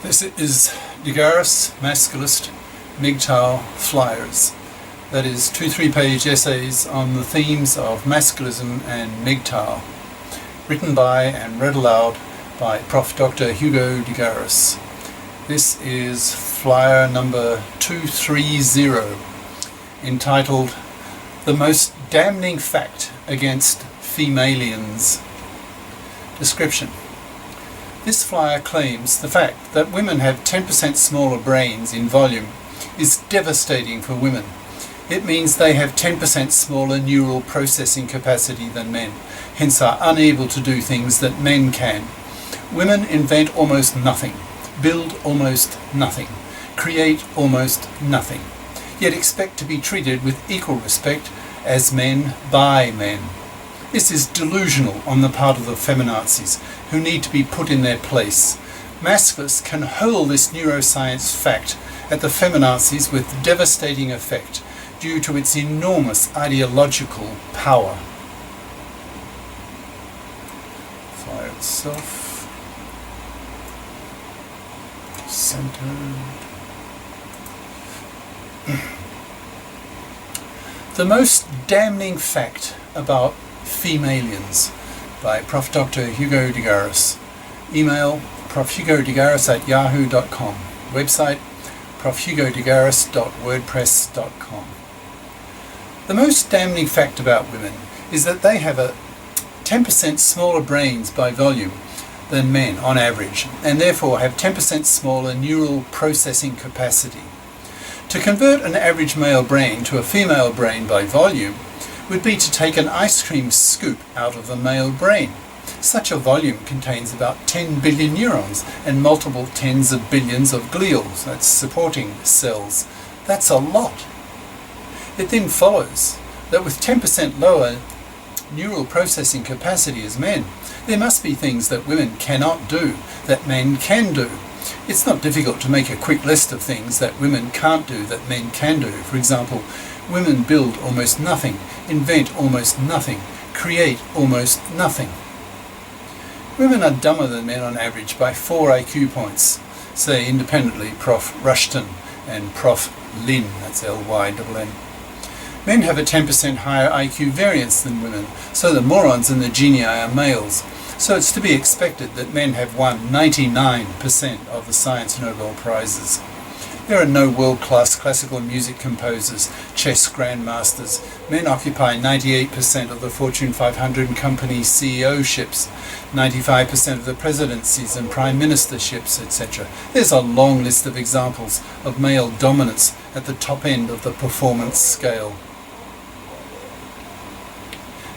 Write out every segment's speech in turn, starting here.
This is the GARIS, Masculist, MGTOW flyers. That is 2 3-page essays on the themes of masculism and MGTOW, written by and read aloud by Prof. Dr. Hugo de Garis. This is flyer number 230, entitled The Most Damning Fact Against Femaliens. Description. This flyer claims the fact that women have 10% smaller brains in volume is devastating for women. It means they have 10% smaller neural processing capacity than men, hence are unable to do things that men can. Women invent almost nothing, build almost nothing, create almost nothing, yet expect to be treated with equal respect as men by men. This is delusional on the part of the feminazis, who need to be put in their place. Masculists can hurl this neuroscience fact at the feminazis with devastating effect due to its enormous ideological power. Flyer itself. Centered. The most damning fact about Femaliens by Prof. Dr. Hugo de Garis. Email profhugodegaris@yahoo.com. Website profhugodegaris.wordpress.com. The most damning fact about women is that they have a 10% smaller brains by volume than men on average, and therefore have 10% smaller neural processing capacity. To convert an average male brain to a female brain by volume would be to take an ice cream scoop out of the male brain. Such a volume contains about 10 billion neurons and multiple tens of billions of glials, that's supporting cells. That's a lot. It then follows that with 10% lower neural processing capacity as men, there must be things that women cannot do that men can do. It's not difficult to make a quick list of things that women can't do that men can do. For example, women build almost nothing, invent almost nothing, create almost nothing. Women are dumber than men on average by 4 IQ points, say independently Prof. Rushton and Prof. Lynn, that's L-Y-N-N. Men have a 10% higher IQ variance than women, so the morons and the genii are males. So it's to be expected that men have won 99% of the Science Nobel Prizes. There are no world-class classical music composers, chess grandmasters. Men occupy 98% of the Fortune 500 company CEO-ships, 95% of the presidencies and prime ministerships, etc. There's a long list of examples of male dominance at the top end of the performance scale.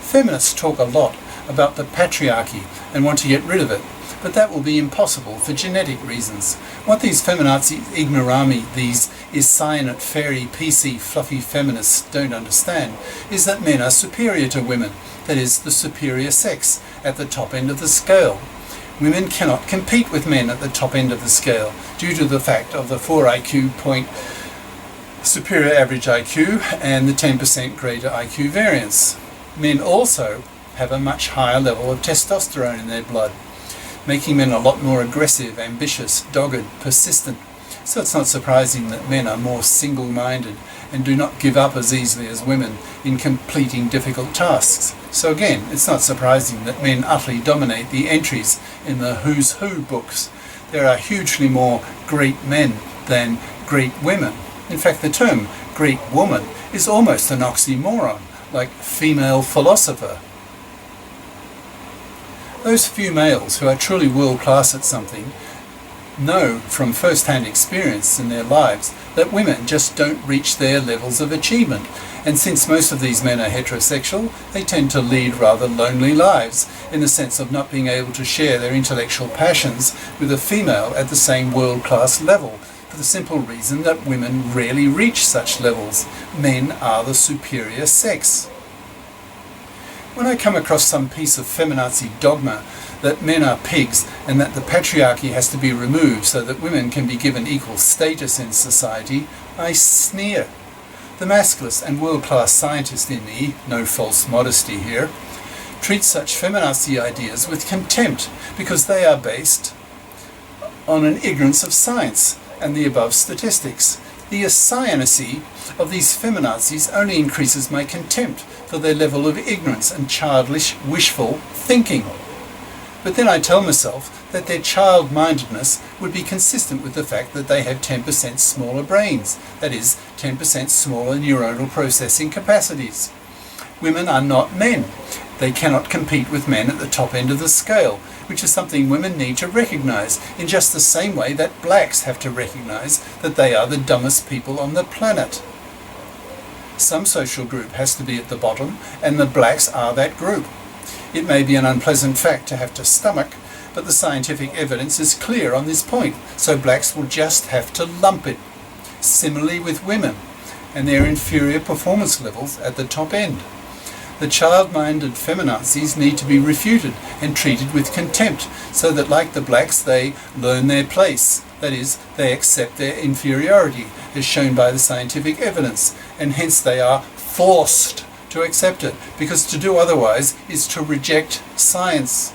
Feminists talk a lot about the patriarchy and want to get rid of it, but that will be impossible for genetic reasons. What these feminazi ignorami, these is-cyanate, fairy, PC, fluffy feminists don't understand is that men are superior to women, that is, the superior sex, at the top end of the scale. Women cannot compete with men at the top end of the scale due to the fact of the 4 IQ point superior average IQ and the 10% greater IQ variance. Men also have a much higher level of testosterone in their blood, making men a lot more aggressive, ambitious, dogged, persistent. So it's not surprising that men are more single-minded and do not give up as easily as women in completing difficult tasks. So again, it's not surprising that men utterly dominate the entries in the Who's Who books. There are hugely more great men than great women. In fact, the term great woman is almost an oxymoron, like female philosopher. Those few males who are truly world-class at something know from first-hand experience in their lives that women just don't reach their levels of achievement. And since most of these men are heterosexual, they tend to lead rather lonely lives, in the sense of not being able to share their intellectual passions with a female at the same world-class level, for the simple reason that women rarely reach such levels. Men are the superior sex. When I come across some piece of feminazi dogma that men are pigs and that the patriarchy has to be removed so that women can be given equal status in society, I sneer. The masculist and world-class scientist in me, no false modesty here, treats such feminazi ideas with contempt because they are based on an ignorance of science and the above statistics. The asciency of these feminazis only increases my contempt for their level of ignorance and childish, wishful thinking. But then I tell myself that their child-mindedness would be consistent with the fact that they have 10% smaller brains, that is, 10% smaller neuronal processing capacities. Women are not men. They cannot compete with men at the top end of the scale, which is something women need to recognise, in just the same way that blacks have to recognise that they are the dumbest people on the planet. Some social group has to be at the bottom, and the blacks are that group. It may be an unpleasant fact to have to stomach, but the scientific evidence is clear on this point, so blacks will just have to lump it. Similarly with women, and their inferior performance levels at the top end. The child-minded feminazis need to be refuted and treated with contempt, so that like the blacks they learn their place, that is, they accept their inferiority, as shown by the scientific evidence, and hence they are forced to accept it, because to do otherwise is to reject science.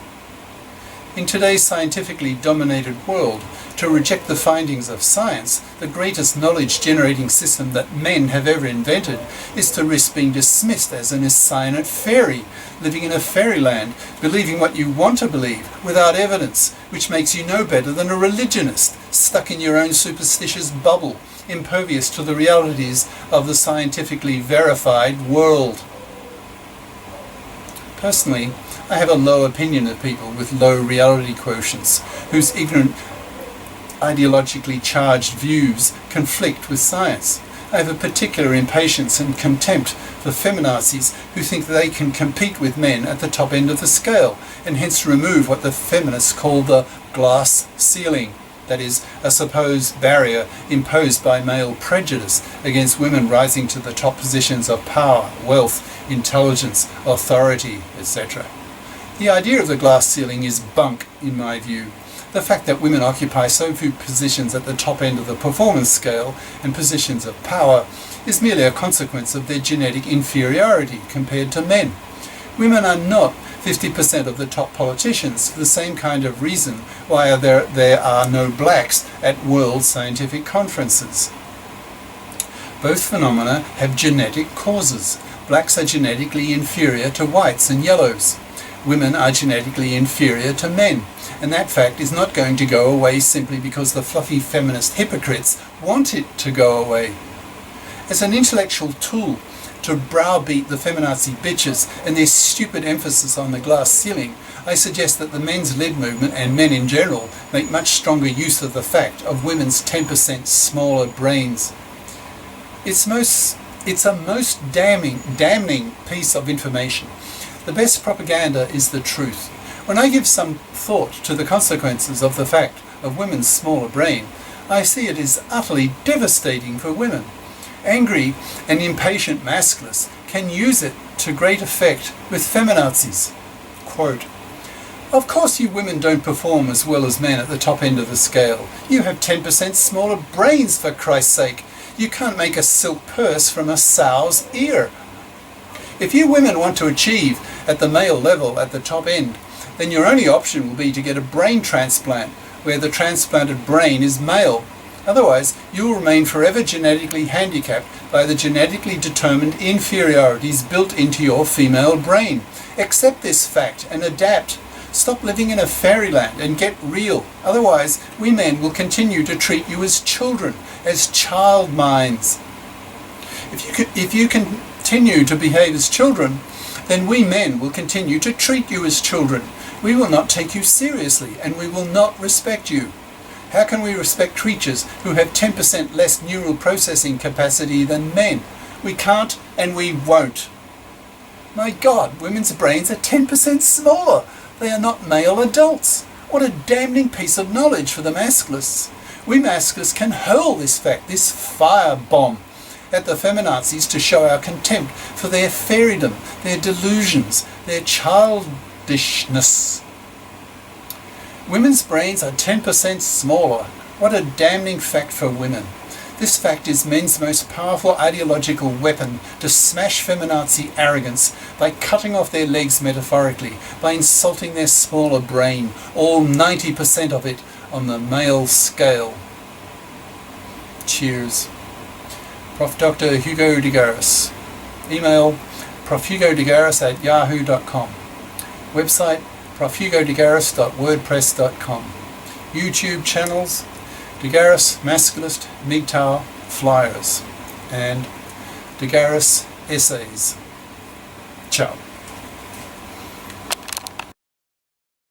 In today's scientifically dominated world, to reject the findings of science, the greatest knowledge-generating system that men have ever invented, is to risk being dismissed as an insane fairy, living in a fairyland, believing what you want to believe without evidence, which makes you no better than a religionist, stuck in your own superstitious bubble, impervious to the realities of the scientifically verified world. Personally, I have a low opinion of people with low reality quotients, whose ignorant, ideologically charged views conflict with science. I have a particular impatience and contempt for feminazis who think that they can compete with men at the top end of the scale, and hence remove what the feminists call the glass ceiling, that is, a supposed barrier imposed by male prejudice against women rising to the top positions of power, wealth, intelligence, authority, etc. The idea of the glass ceiling is bunk, in my view. The fact that women occupy so few positions at the top end of the performance scale and positions of power is merely a consequence of their genetic inferiority compared to men. Women are not 50% of the top politicians for the same kind of reason why there are no blacks at world scientific conferences. Both phenomena have genetic causes. Blacks are genetically inferior to whites and yellows. Women are genetically inferior to men, and that fact is not going to go away simply because the fluffy feminist hypocrites want it to go away. As an intellectual tool to browbeat the feminazi bitches and their stupid emphasis on the glass ceiling, I suggest that the men's lib movement and men in general make much stronger use of the fact of women's 10% smaller brains. It's a most damning piece of information. The best propaganda is the truth. When I give some thought to the consequences of the fact of women's smaller brain, I see it is utterly devastating for women. Angry and impatient masculists can use it to great effect with feminazis. Quote, "Of course you women don't perform as well as men at the top end of the scale. You have 10% smaller brains, for Christ's sake. You can't make a silk purse from a sow's ear. If you women want to achieve at the male level at the top end, then your only option will be to get a brain transplant where the transplanted brain is male. Otherwise, you will remain forever genetically handicapped by the genetically determined inferiorities built into your female brain. Accept this fact and adapt. Stop living in a fairyland and get real. Otherwise, we men will continue to treat you as children, as child minds. If you continue to behave as children, then we men will continue to treat you as children. We will not take you seriously, and we will not respect you. How can we respect creatures who have 10% less neural processing capacity than men? We can't, and we won't. My God, women's brains are 10% smaller. They are not male adults. What a damning piece of knowledge for the masculists. We masculists can hurl this fact, this fire bomb, at the feminazis to show our contempt for their fairydom, their delusions, their childishness. Women's brains are 10% smaller. What a damning fact for women. This fact is men's most powerful ideological weapon to smash feminazi arrogance by cutting off their legs metaphorically, by insulting their smaller brain, all 90% of it on the male scale. Cheers. Prof. Dr. Hugo de Garis. Email profhugodegaris@yahoo.com. Website profhugodegaris.wordpress.com. YouTube channels De Garis, Masculist, MGTOW, Flyers, and De Garis Essays. Ciao.